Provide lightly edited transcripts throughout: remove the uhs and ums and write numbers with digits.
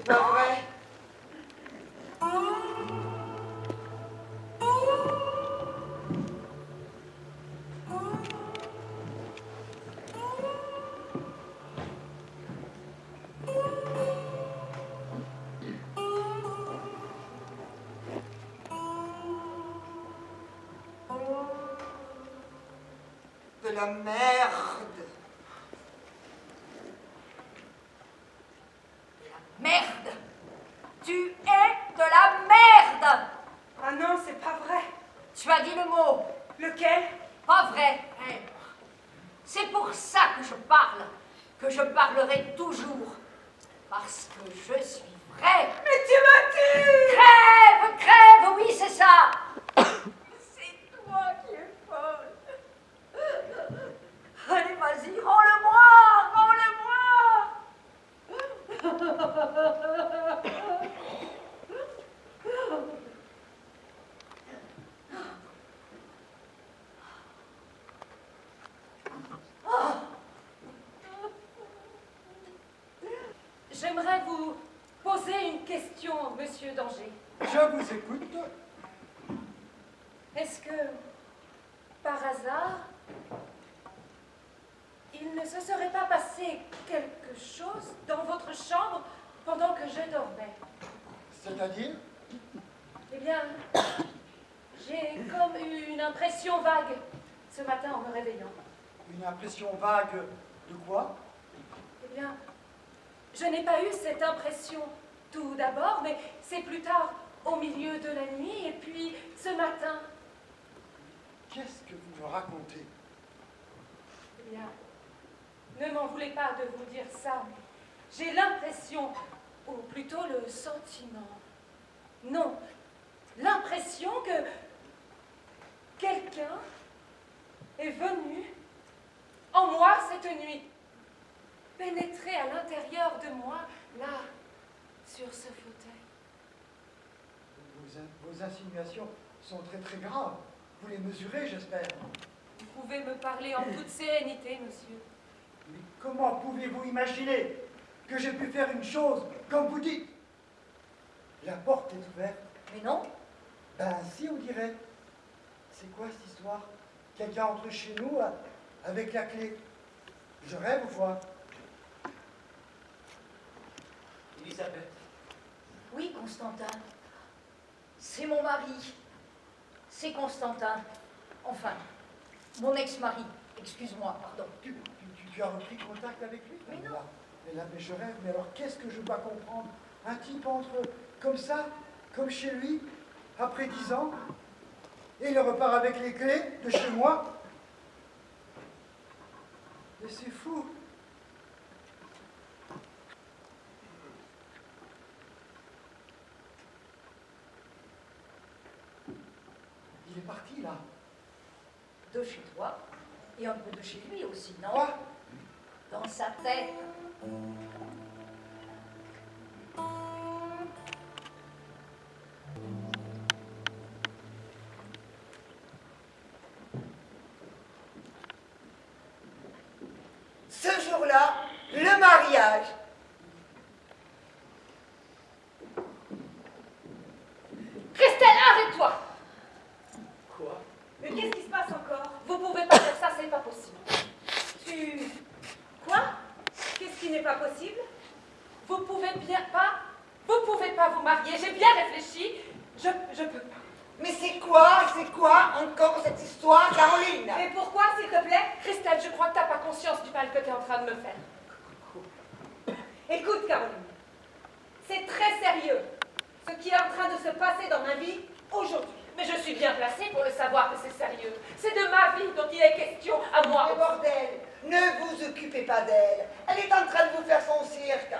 C'est pas vrai. De la merde. Merde! Tu es de la merde! Ah non, c'est pas vrai. Tu as dit le mot. Lequel? Pas vrai. C'est pour ça que je parle, que je parlerai toujours. Parce que je suis vraie. Mais tu m'as tué! Crève, crève, oui, c'est ça. C'est toi qui es folle. Allez, vas-y, rends-le-moi, J'aimerais vous poser une question, monsieur Danger. Je vous écoute. Est-ce que, par hasard, il ne se serait pas passé quelque chose dans votre chambre pendant que je dormais? C'est-à-dire? Eh bien, j'ai comme eu une impression vague ce matin en me réveillant. Une impression vague de quoi? Eh bien, je n'ai pas eu cette impression tout d'abord, mais c'est plus tard, au milieu de la nuit, et puis ce matin. Qu'est-ce que vous me racontez? Eh bien, ne m'en voulez pas de vous dire ça, mais j'ai l'impression, ou plutôt le sentiment, non, l'impression que quelqu'un est venu en moi cette nuit, pénétrer à l'intérieur de moi, là, sur ce fauteuil. Vos insinuations sont très très graves. Vous les mesurez, j'espère. Vous pouvez me parler en toute sérénité, monsieur. Mais comment pouvez-vous imaginer que j'ai pu faire une chose comme vous dites? La porte est ouverte. Mais non. Ben si, on dirait. C'est quoi cette histoire? Quelqu'un entre chez nous avec la clé. Je rêve ou quoi? Elisabeth. Oui, Constantin. C'est mon mari. C'est Constantin. Enfin, mon ex-mari. Excuse-moi, pardon. Tu as repris contact avec lui? Mais non. Mais là, mais je rêve. Mais alors, qu'est-ce que je dois comprendre? Un type entre comme ça, comme chez lui, après 10 ans, et il repart avec les clés de chez moi. Mais c'est fou. Il est parti, là. De chez toi, et un peu de chez lui aussi, non? Quoi? Dans sa tête. Ce jour-là, le mariage. Christelle, arrête-toi! Quoi? Mais qu'est-ce qui se passe encore? Vous pouvez pas faire ça, c'est pas possible. Tu... Quoi? Qu'est-ce qui n'est pas possible? Vous pouvez pas vous marier, j'ai bien réfléchi, je peux pas. Mais c'est quoi encore cette histoire, Caroline? Mais pourquoi, s'il te plaît? Christelle, je crois que t'as pas conscience du mal que t'es en train de me faire. Écoute, Caroline, c'est très sérieux ce qui est en train de se passer dans ma vie aujourd'hui. Mais je suis bien placée pour le savoir que c'est sérieux. C'est de ma vie dont il est question à moi. Mais bordel, ne vous occupez pas d'elle. Elle est en train de vous faire son cirque.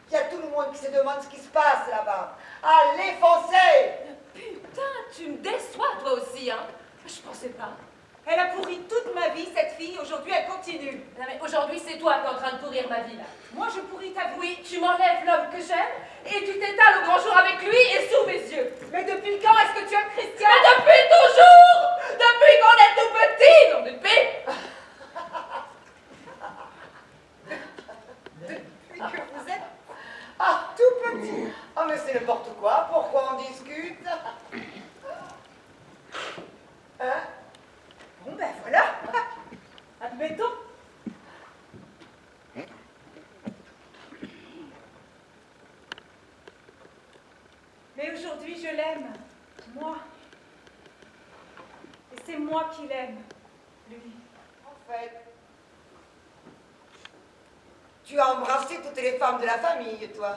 Il y a tout le monde qui se demande ce qui se passe là-bas. Allez, foncez! Putain, tu me déçois toi aussi, hein? Je pensais pas. Elle a pourri toute ma vie, cette fille. Aujourd'hui, elle continue. Non mais aujourd'hui, c'est toi qui es en train de pourrir ma vie, là. Moi, je pourris ta vie. Oui, tu m'enlèves l'homme que j'aime et tu t'étales au grand jour avec lui et sous mes yeux. Mais depuis quand est-ce que tu aimes Christian? Mais depuis toujours! Depuis qu'on est tout petit, non de paix! Depuis que vous êtes... Ah, tout aujourd'hui, je l'aime, moi. Et c'est moi qui l'aime, lui. En fait, tu as embrassé toutes les femmes de la famille, toi.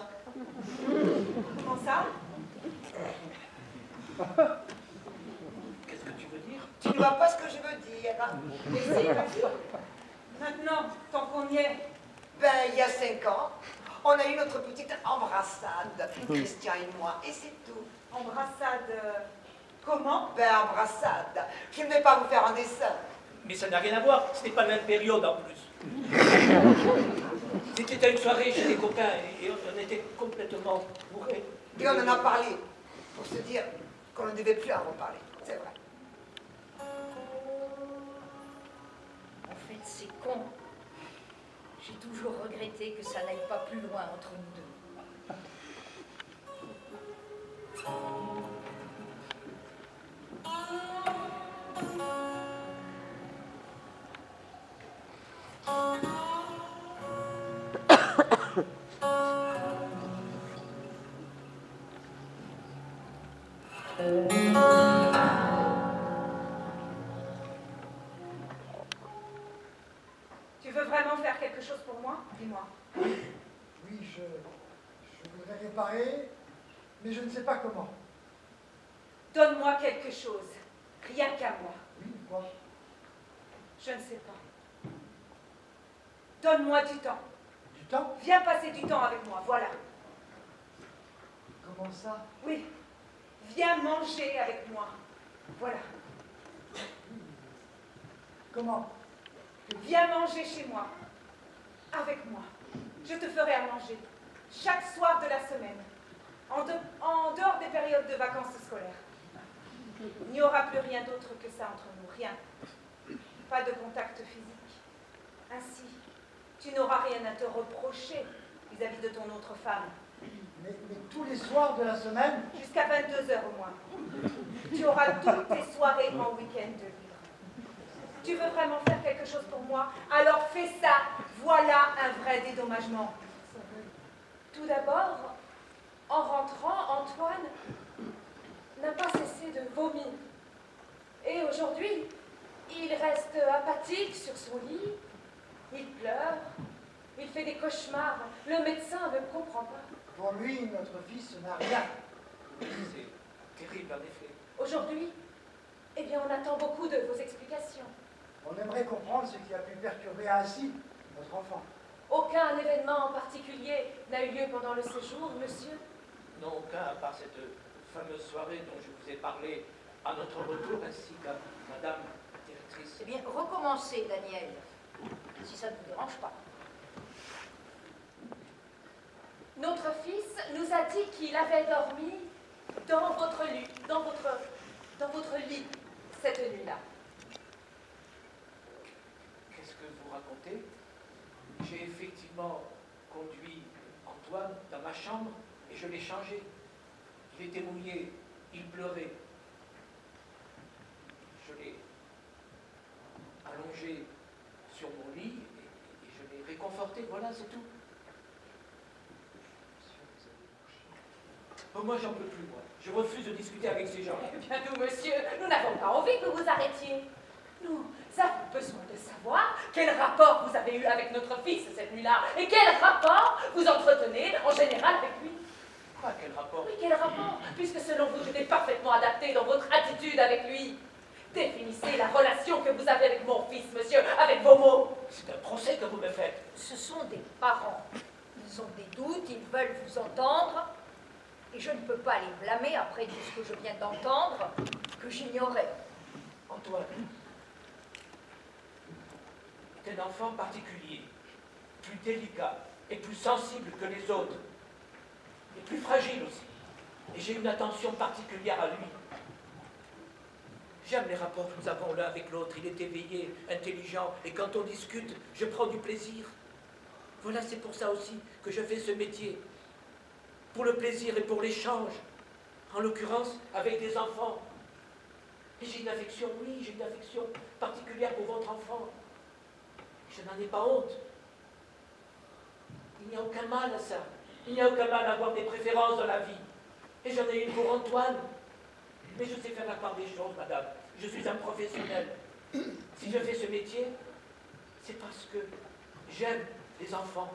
Comment ça? Qu'est-ce que tu veux dire? Tu ne vois pas ce que je veux dire. Mais si, maintenant, tant qu'on y est. Ben, il y a 5 ans, on a eu notre petite embrassade, Christian et moi, et c'est tout. Embrassade. Comment? Ben, embrassade. Je ne vais pas vous faire un dessin. Mais ça n'a rien à voir, ce n'est pas la même période en plus. C'était à une soirée chez des copains et on était complètement bourrés. Et on en a parlé, pour se dire qu'on ne devait plus en reparler. C'est vrai. En fait, c'est con. J'ai toujours regretté que ça n'aille pas plus loin entre nous deux. Tu veux vraiment faire quelque chose pour moi? Dis-moi. Oui, je voudrais réparer, mais je ne sais pas comment. Donne-moi quelque chose. Rien qu'à moi. Oui, quoi? Je ne sais pas. Donne-moi du temps. Du temps? Viens passer du temps avec moi, voilà. Comment ça? Oui. Viens manger avec moi. Voilà. Comment? Viens manger chez moi. Avec moi. Je te ferai à manger. Chaque soir de la semaine. En dehors des périodes de vacances scolaires. Il n'y aura plus rien d'autre que ça entre nous. Rien. Pas de contact physique. Ainsi, tu n'auras rien à te reprocher vis-à-vis de ton autre femme. Mais tous les soirs de la semaine? Jusqu'à 22h au moins. Tu auras toutes tes soirées en week-end de libre. Tu veux vraiment faire quelque chose pour moi? Alors fais ça. Voilà un vrai dédommagement. Tout d'abord, en rentrant, Antoine n'a pas cessé de vomir. Et aujourd'hui, il reste apathique sur son lit. Il pleure. Il fait des cauchemars. Le médecin ne comprend pas. Pour lui, notre fils n'a rien. C'est terrible en effet. Aujourd'hui, eh bien, on attend beaucoup de vos explications. On aimerait comprendre ce qui a pu perturber ainsi notre enfant. Aucun événement en particulier n'a eu lieu pendant le séjour, monsieur? Non, aucun, à part cette fameuse soirée dont je vous ai parlé à notre retour, ainsi qu'à madame la directrice. Eh bien, recommencez, Daniel, si ça ne vous dérange pas. Notre fils nous a dit qu'il avait dormi dans votre lit, dans votre lit cette nuit-là. Qu'est-ce que vous racontez? J'ai effectivement conduit Antoine dans ma chambre et je l'ai changé. Il était mouillé, il pleurait. Je l'ai allongé sur mon lit et je l'ai réconforté. Voilà, c'est tout. Bon, moi, j'en peux plus, moi. Je refuse de discuter avec ces gens. Eh bien, nous, monsieur, nous n'avons pas envie que vous arrêtiez. Nous avons besoin de savoir quel rapport vous avez eu avec notre fils cette nuit-là et quel rapport vous entretenez en général avec lui. Quoi, quel rapport? Oui, quel rapport? Puisque selon vous, tout est parfaitement adapté dans votre attitude avec lui. Définissez la relation que vous avez avec mon fils, monsieur, avec vos mots. C'est un procès que vous me faites. Ce sont des parents. Ils ont des doutes, ils veulent vous entendre. Et je ne peux pas les blâmer après tout ce que je viens d'entendre, que j'ignorais. Antoine est un enfant particulier, plus délicat et plus sensible que les autres, et plus fragile aussi. Et j'ai une attention particulière à lui. J'aime les rapports que nous avons l'un avec l'autre. Il est éveillé, intelligent, et quand on discute, je prends du plaisir. Voilà, c'est pour ça aussi que je fais ce métier. Pour le plaisir et pour l'échange. En l'occurrence, avec des enfants. Et j'ai une affection, oui, j'ai une affection particulière pour votre enfant. Je n'en ai pas honte. Il n'y a aucun mal à ça. Il n'y a aucun mal à avoir des préférences dans la vie. Et j'en ai une pour Antoine. Mais je sais faire la part des choses, madame. Je suis un professionnel. Si je fais ce métier, c'est parce que j'aime les enfants.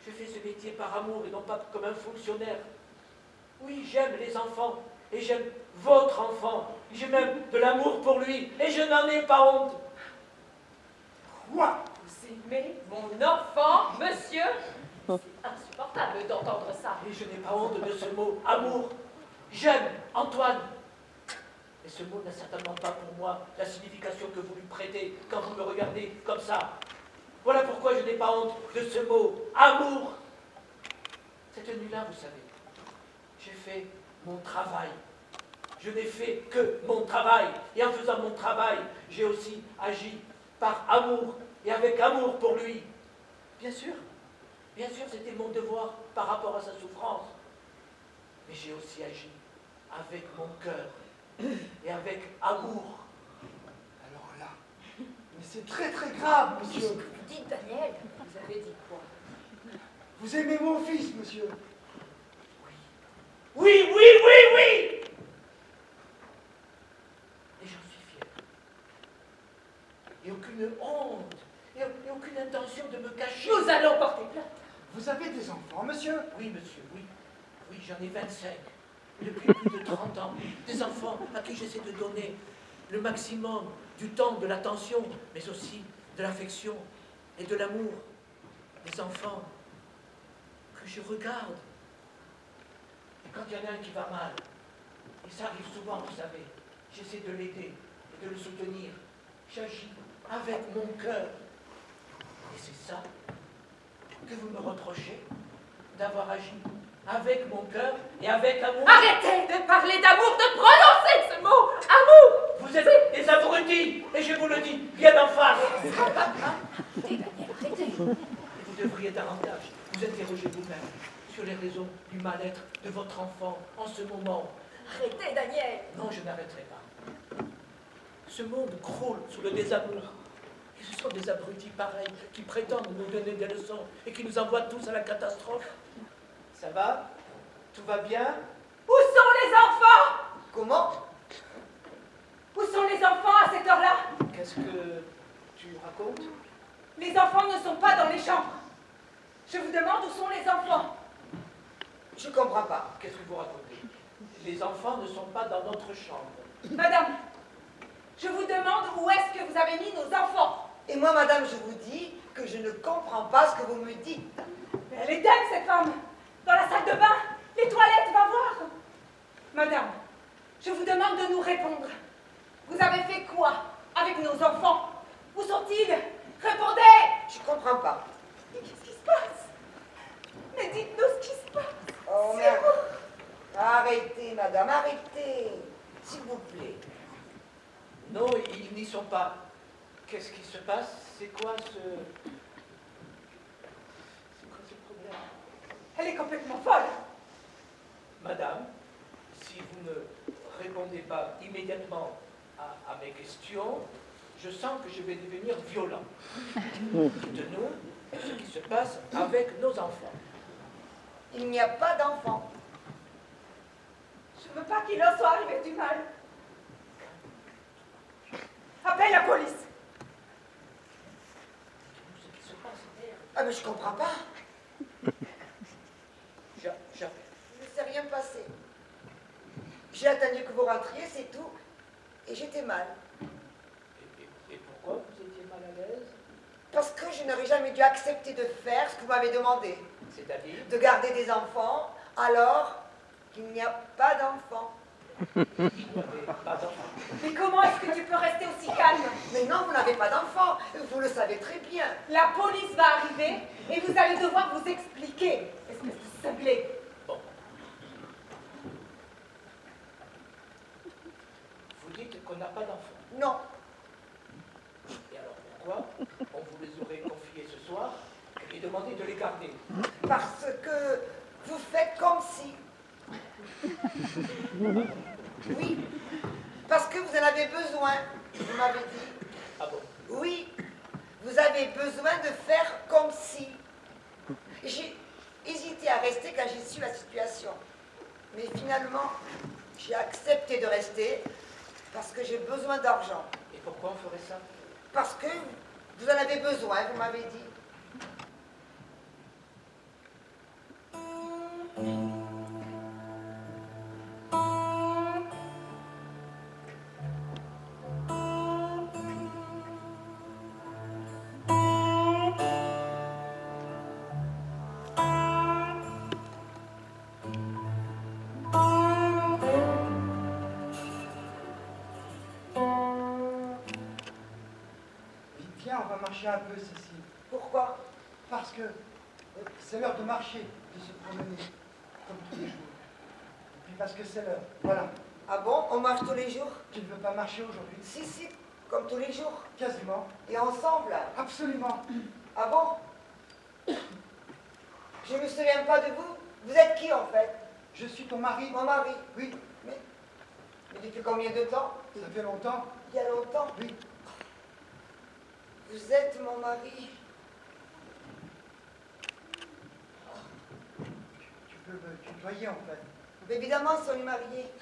Je fais ce métier par amour et non pas comme un fonctionnaire. Oui, j'aime les enfants et j'aime votre enfant. J'ai même de l'amour pour lui et je n'en ai pas honte. Quoi? Vous aimez mon enfant, monsieur? C'est insupportable d'entendre ça. Et je n'ai pas honte de ce mot, amour. J'aime Antoine. Et ce mot n'a certainement pas pour moi la signification que vous lui prêtez quand vous me regardez comme ça. Voilà pourquoi je n'ai pas honte de ce mot, amour. Cette nuit-là, vous savez, j'ai fait mon travail. Je n'ai fait que mon travail. Et en faisant mon travail, j'ai aussi agi par amour et avec amour pour lui. Bien sûr, c'était mon devoir par rapport à sa souffrance. Mais j'ai aussi agi avec mon cœur et avec amour. Alors là, mais c'est très très grave, monsieur. Dites, Daniel. Vous avez dit quoi? Vous aimez mon fils, monsieur. Oui. Et j'en suis fier. Et aucune honte, et aucune intention de me cacher. Nous allons porter plainte. Vous avez des enfants, monsieur? Oui, monsieur, oui. Oui, j'en ai 25. Depuis plus de 30 ans. Des enfants à qui j'essaie de donner le maximum du temps, de l'attention, mais aussi de l'affection et de l'amour. Des enfants que je regarde. Et quand il y en a un qui va mal, et ça arrive souvent, vous savez, j'essaie de l'aider et de le soutenir. J'agis avec mon cœur. Et c'est ça que vous me reprochez, d'avoir agi avec mon cœur et avec amour. Arrêtez de parler d'amour, de prononcer ce mot, amour. Vous êtes des abrutis, et je vous le dis, bien en face. Arrêtez, Daniel, arrêtez. Et vous devriez davantage vous interroger vous-même sur les raisons du mal-être de votre enfant en ce moment. Arrêtez, Daniel. Non, je n'arrêterai pas. Ce monde croule sous le désamour. Et ce sont des abrutis pareils qui prétendent nous donner des leçons et qui nous envoient tous à la catastrophe. Ça va? Tout va bien? Où sont les enfants? Comment? Où sont les enfants à cette heure-là? Qu'est-ce que tu racontes? Les enfants ne sont pas dans les chambres. Je vous demande où sont les enfants. Je comprends pas. Qu'est-ce que vous racontez? Les enfants ne sont pas dans notre chambre. Madame, je vous demande où est-ce que vous avez mis nos enfants. Et moi, madame, je vous dis que je ne comprends pas ce que vous me dites. Mais elle est dingue, cette femme. Dans la salle de bain, les toilettes, va voir. Madame, je vous demande de nous répondre. Vous avez fait quoi avec nos enfants? Où sont-ils? Répondez! Je comprends pas. Mais qu'est-ce qui se passe? Mais dites-nous ce qui se passe. Oh, C'est merde. vous. Arrêtez, madame, arrêtez. S'il vous plaît. Non, ils n'y sont pas. Qu'est-ce qui se passe? C'est quoi ce problème? Elle est complètement folle. Madame, si vous ne répondez pas immédiatement à mes questions, je sens que je vais devenir violent. Dites-nous ce qui se passe avec nos enfants. Il n'y a pas d'enfant. Je ne veux pas qu'il leur soit arrivé du mal. Appelle la police. Dites-nous ce qui se passe. Ah, mais je comprends pas. J'appelle. Il ne s'est rien passé. J'ai attendu que vous rentriez, c'est tout. Et j'étais mal. Et pourquoi vous étiez mal à l'aise? Parce que je n'aurais jamais dû accepter de faire ce que vous m'avez demandé. C'est-à-dire? De garder des enfants, alors qu'il n'y a pas d'enfants. Vous n'avez pas d'enfant. Mais comment est-ce que tu peux rester aussi calme? Mais non, vous n'avez pas d'enfants. Vous le savez très bien. La police va arriver et vous allez devoir vous expliquer. Espèce de cinglé. Bon. Vous dites qu'on n'a pas d'enfants. Non. Et alors pourquoi on vous les aurait confiés ce soir et demandé de les garder? Parce que vous faites comme si. Oui. Parce que vous en avez besoin. Vous m'avez dit. Ah bon? Oui. Vous avez besoin de faire comme si. J'ai hésité à rester quand j'ai su la situation. Mais finalement, j'ai accepté de rester parce que j'ai besoin d'argent. Et pourquoi on ferait ça? Parce que vous en avez besoin, vous m'avez dit. Viens, on va marcher un peu, Cécile. Pourquoi? Parce que c'est l'heure de marcher, de se promener, comme tous les jours. Et puis parce que c'est l'heure, voilà. Ah bon? On marche tous les jours? Tu ne veux pas marcher aujourd'hui? Si, comme tous les jours. Quasiment. Et ensemble? Absolument. Ah bon? Je ne me souviens pas de vous. Vous êtes qui en fait? Je suis ton mari. Mon mari. Oui, Mais depuis combien de temps? ça fait longtemps. Il y a longtemps. Oui. Vous êtes mon mari. Tu peux me tutoyer en fait. Mais évidemment, si on est mariés.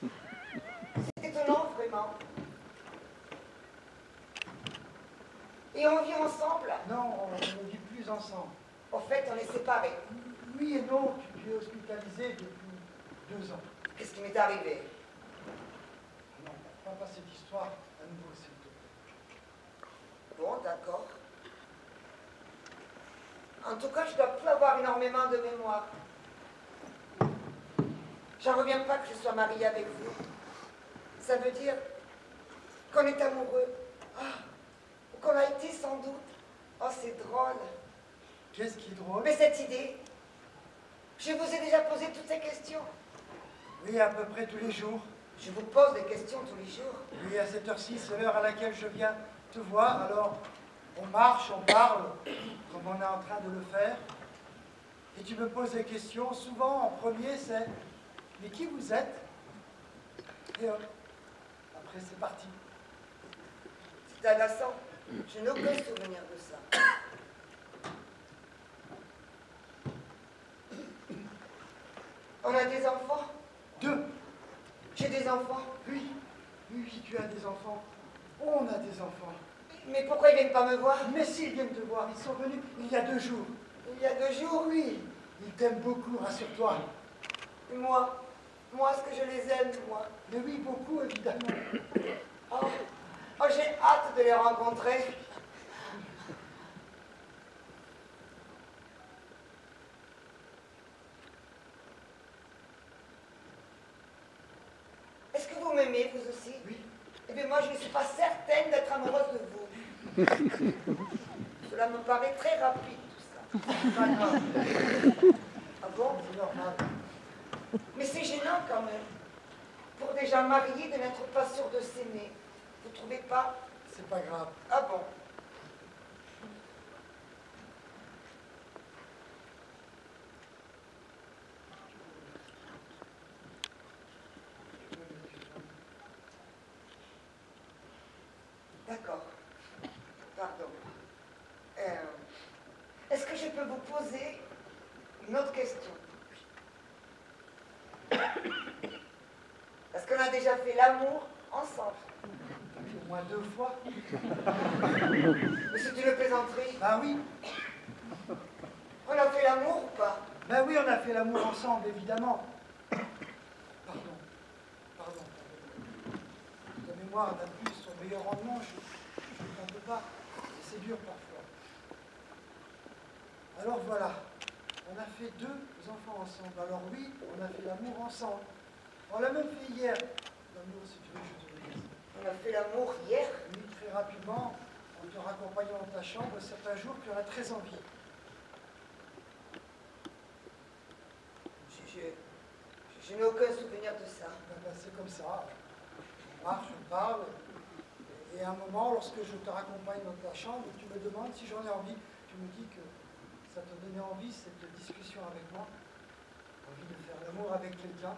C'est étonnant, vraiment. Et on vit ensemble? Non, on ne vit plus ensemble. En fait, on est séparés. Oui et non, tu es hospitalisé depuis 2 ans. Qu'est-ce qui m'est arrivé? Non, pas cette histoire à nouveau, s'il te plaît. Bon, d'accord. En tout cas, je dois plus avoir énormément de mémoire. J'en reviens pas que je sois mariée avec vous. Ça veut dire qu'on est amoureux. Ah, ou qu'on a été sans doute. Oh, c'est drôle. Qu'est-ce qui est drôle? Mais cette idée, je vous ai déjà posé toutes ces questions. Oui, à peu près tous les jours. Je vous pose des questions tous les jours. Oui, à cette heure-ci, c'est l'heure à laquelle je viens te voir. Alors, on marche, on parle, comme on est en train de le faire. Et tu me poses des questions. Souvent, en premier, c'est « Mais qui vous êtes ?» Et hop, après, c'est parti. C'est agaçant. Je n'ai aucun souvenir de ça. On a des enfants? 2. J'ai des enfants. Oui, oui, tu as des enfants. On a des enfants. Mais pourquoi ils viennent pas me voir? Mais s'ils viennent te voir, ils sont venus il y a 2 jours. Il y a 2 jours? Oui, ils t'aiment beaucoup, rassure-toi. Moi, est-ce que je les aime, moi? Mais oui, beaucoup, évidemment. Oh, j'ai hâte de les rencontrer. Est-ce que vous m'aimez, vous aussi? Oui. Eh bien, moi, je ne suis pas certaine d'être amoureuse de vous. Cela me paraît très rapide, tout ça. C'est pas grave. Ah bon? C'est normal. Mais c'est gênant, quand même. Pour des gens mariés, de n'être pas sûrs de s'aimer. Vous ne trouvez pas? C'est pas grave. Ah bon? D'accord. Pardon. Est-ce que je peux vous poser une autre question? Parce qu'on a déjà fait l'amour ensemble. Au moins 2 fois. Mais c'est une plaisanterie. Ah oui. On a fait l'amour ou pas? Ben oui, on a fait l'amour ensemble, évidemment. Pardon. Ta mémoire n'a plus son meilleur rendement, je ne t'en peux pas. C'est dur parfois. Alors voilà, on a fait 2 enfants ensemble. Alors oui, on a fait l'amour ensemble. On l'a même fait hier. L'amour, si tu veux, je te le dis. On a fait l'amour hier. Oui, très rapidement, en te raccompagnant dans ta chambre, c'est un jour que tu auras très envie. Je n'ai aucun souvenir de ça. Ben, c'est comme ça. On marche, on parle. Et à un moment, lorsque je te raccompagne dans ta chambre, tu me demandes si j'en ai envie. Tu me dis que ça te donnait envie, cette discussion avec moi. Envie de faire l'amour avec quelqu'un.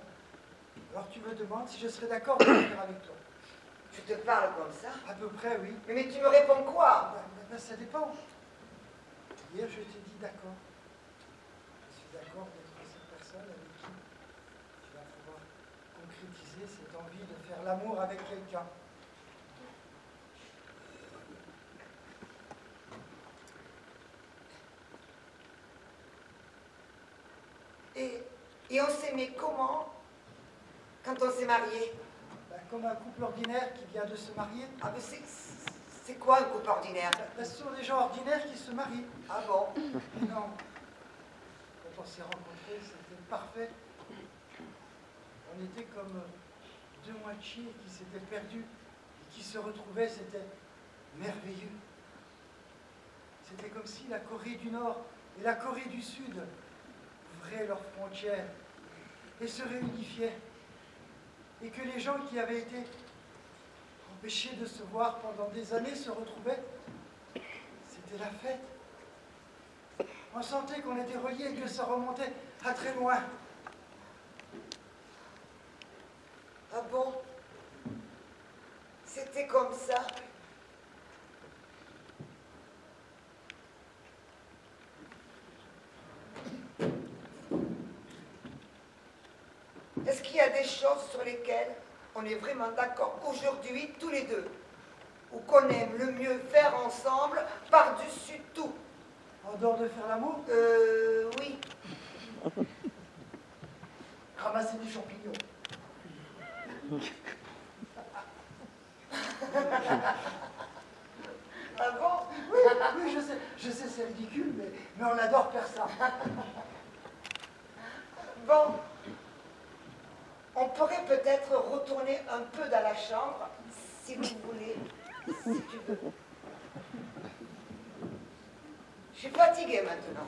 Alors tu me demandes si je serais d'accord de le faire avec toi. Je te parle comme ça. À peu près, oui. Mais tu me réponds quoi? Ben, ça dépend. Hier, je t'ai dit d'accord. Je suis d'accord d'être cette personne avec qui tu vas cette envie de faire l'amour avec quelqu'un. Et on s'aimait comment quand on s'est marié? Ben, comme un couple ordinaire qui vient de se marier. Ah, mais c'est quoi un couple ordinaire? Ben, ce sont des gens ordinaires qui se marient. Ah bon? Non. Quand on s'est rencontrés, c'était parfait. On était comme deux moitiés qui s'étaient perdues et qui se retrouvaient, c'était merveilleux. C'était comme si la Corée du Nord et la Corée du Sud ouvraient leurs frontières et se réunifiaient. Et que les gens qui avaient été empêchés de se voir pendant des années se retrouvaient. C'était la fête. On sentait qu'on était reliés et que ça remontait à très loin. Ah bon? C'était comme ça? Est-ce qu'il y a des choses sur lesquelles on est vraiment d'accord aujourd'hui, tous les deux, ou qu'on aime le mieux faire ensemble, par-dessus tout? En dehors de faire l'amour, Oui. ramasser des champignons. Ah bon? Oui, je sais, c'est ridicule, mais on adore faire ça. Bon. On pourrait peut-être retourner un peu dans la chambre, si vous voulez, si tu veux. Je suis fatiguée maintenant.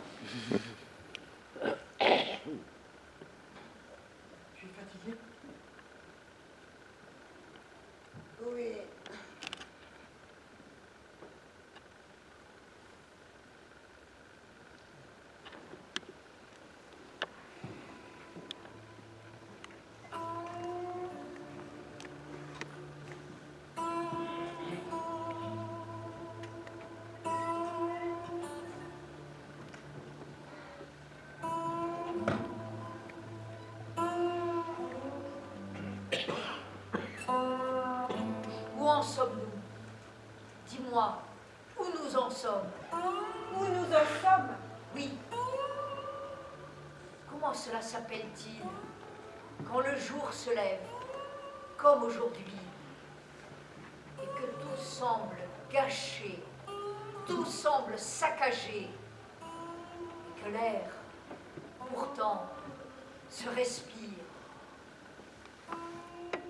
Tu es fatigué? Oui. Où en sommes-nous? Dis-moi, où nous en sommes? Où nous en sommes? Oui. Comment cela s'appelle-t-il quand le jour se lève, comme aujourd'hui, et que tout semble gâché, tout semble saccagé, et que l'air, pourtant, se respire,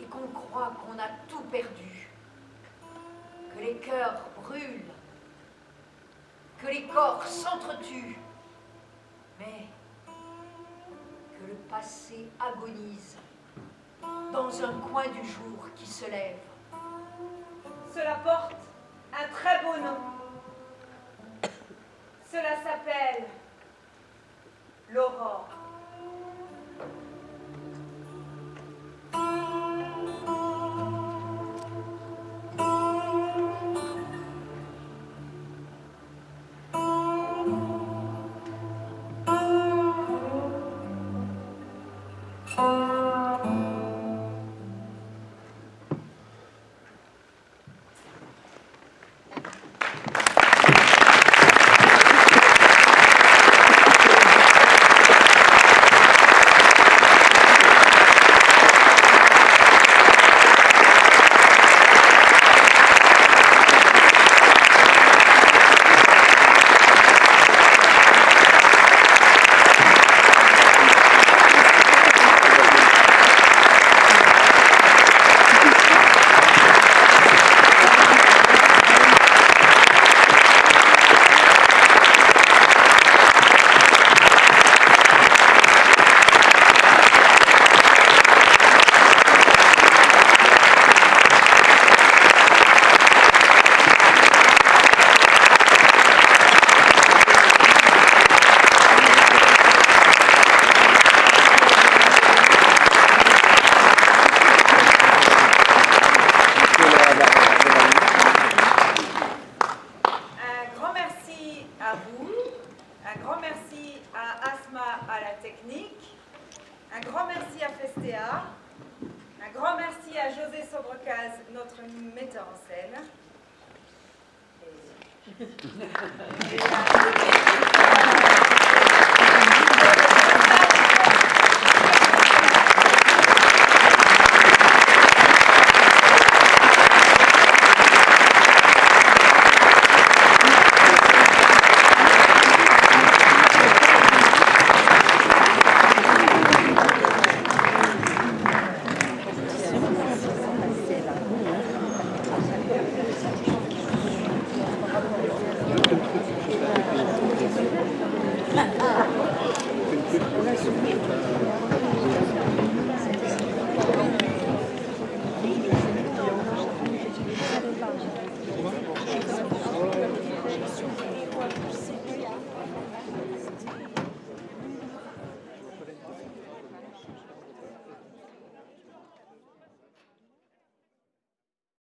et qu'on croit qu'on a tout perdu, que les cœurs brûlent, que les corps s'entretuent, mais que le passé agonise dans un coin du jour qui se lève. Cela porte un très beau nom. Cela s'appelle l'aurore. Un grand merci à José Sobrecaz, notre metteur en scène. Ah.